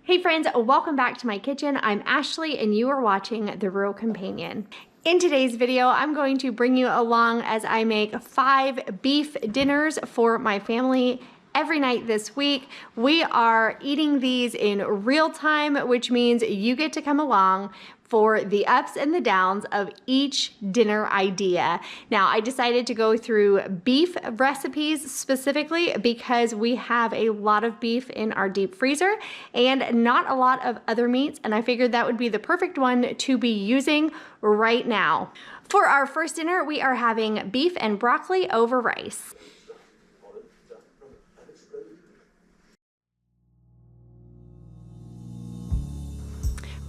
Hey friends, welcome back to my kitchen. I'm Ashley and you are watching The Rural Companion. In today's video, I'm going to bring you along as I make 5 beef dinners for my family every night this week. We are eating these in real time, which means you get to come along for the ups and the downs of each dinner idea. Now, I decided to go through beef recipes specifically because we have a lot of beef in our deep freezer and not a lot of other meats, and I figured that would be the perfect one to be using right now. For our first dinner, we are having beef and broccoli over rice.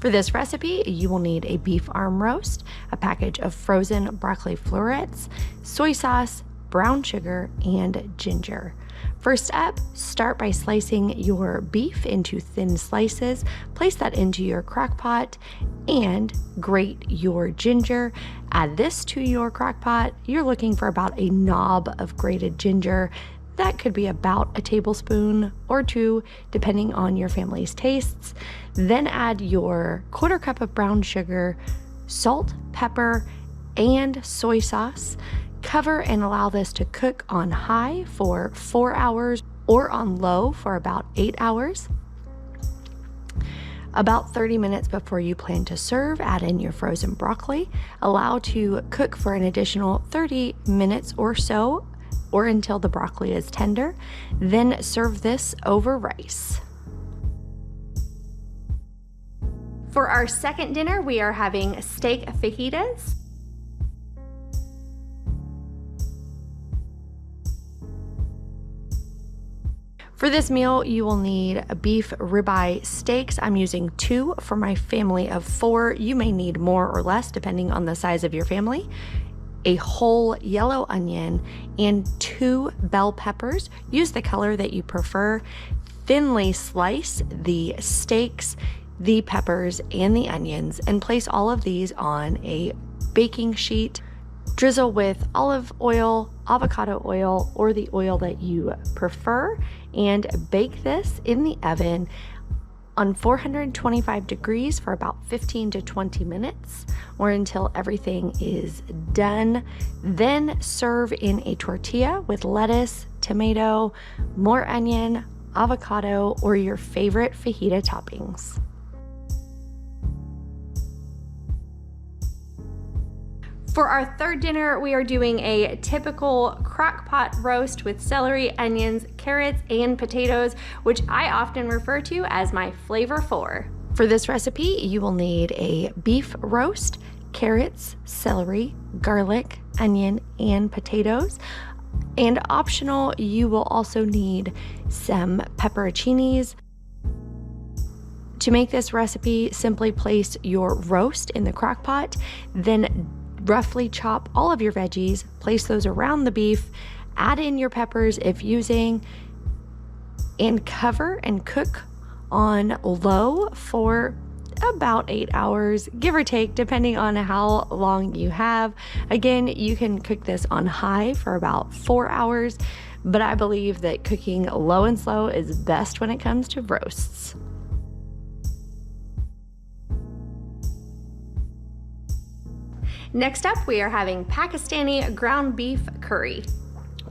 For this recipe, you will need a beef arm roast, a package of frozen broccoli florets, soy sauce, brown sugar, and ginger. First up, start by slicing your beef into thin slices. Place that into your crock pot and grate your ginger. Add this to your crock pot. You're looking for about a knob of grated ginger. That could be about a tablespoon or 2, depending on your family's tastes. Then add your 1/4 cup of brown sugar, salt, pepper, and soy sauce. Cover and allow this to cook on high for 4 hours or on low for about 8 hours. About 30 minutes before you plan to serve, add in your frozen broccoli. Allow to cook for an additional 30 minutes or so, or until the broccoli is tender. Then serve this over rice. For our second dinner, we are having steak fajitas. For this meal, you will need a beef ribeye steaks. I'm using 2 for my family of 4. You may need more or less depending on the size of your family. A whole yellow onion, and 2 bell peppers. Use the color that you prefer. Thinly slice the steaks, the peppers, and the onions, and place all of these on a baking sheet. Drizzle with olive oil, avocado oil, or the oil that you prefer, and bake this in the oven on 425 degrees for about 15 to 20 minutes, or until everything is done. Then serve in a tortilla with lettuce, tomato, more onion, avocado, or your favorite fajita toppings. For our third dinner, we are doing a typical crock pot roast with celery, onions, carrots, and potatoes, which I often refer to as my flavor 4. For this recipe, you will need a beef roast, carrots, celery, garlic, onion, and potatoes. And optional, you will also need some pepperoncinis. To make this recipe, simply place your roast in the crock pot, then roughly chop all of your veggies, place those around the beef, add in your peppers if using, and cover and cook on low for about 8 hours, give or take, depending on how long you have. Again, you can cook this on high for about 4 hours, but I believe that cooking low and slow is best when it comes to roasts. Next up, we are having Pakistani ground beef curry.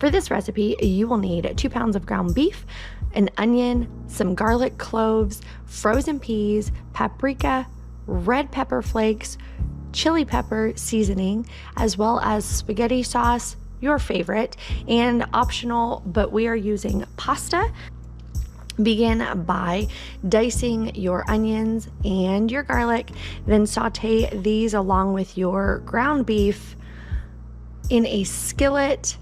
For this recipe, you will need 2 pounds of ground beef, an onion, some garlic cloves, frozen peas, paprika, red pepper flakes, chili pepper seasoning, as well as spaghetti sauce, your favorite, and optional, but we are using pasta. Begin by dicing your onions and your garlic, then saute these along with your ground beef in a skillet.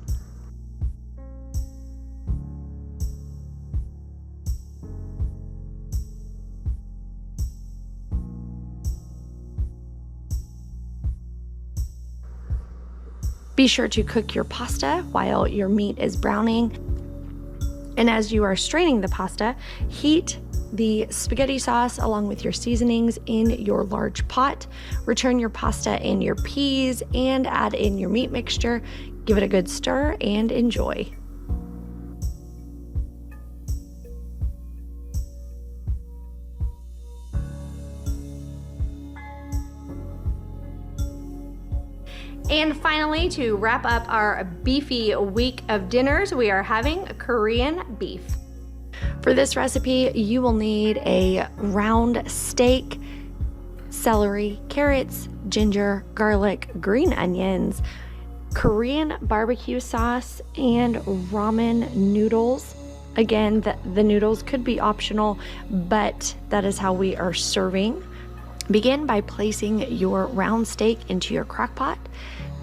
Be sure to cook your pasta while your meat is browning. And as you are straining the pasta, heat the spaghetti sauce along with your seasonings in your large pot. Return your pasta and your peas and add in your meat mixture. Give it a good stir and enjoy. And finally, to wrap up our beefy week of dinners, we are having Korean beef. For this recipe, you will need a round steak, celery, carrots, ginger, garlic, green onions, Korean barbecue sauce, and ramen noodles. Again, the noodles could be optional, but that is how we are serving. Begin by placing your round steak into your crock pot.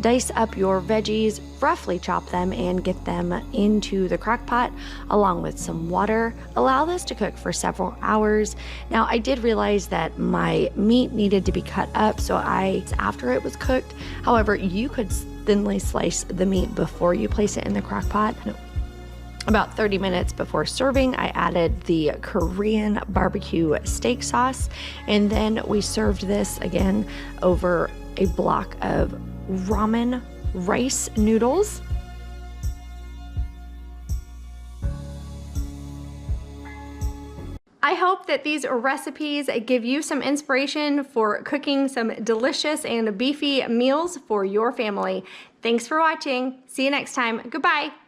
Dice up your veggies, roughly chop them, and get them into the crock pot along with some water. Allow this to cook for several hours. Now, I did realize that my meat needed to be cut up, so after it was cooked. However, you could thinly slice the meat before you place it in the crock pot. About 30 minutes before serving, I added the Korean barbecue steak sauce, and then we served this again over a block of ramen rice noodles. I hope that these recipes give you some inspiration for cooking some delicious and beefy meals for your family. Thanks for watching. See you next time. Goodbye.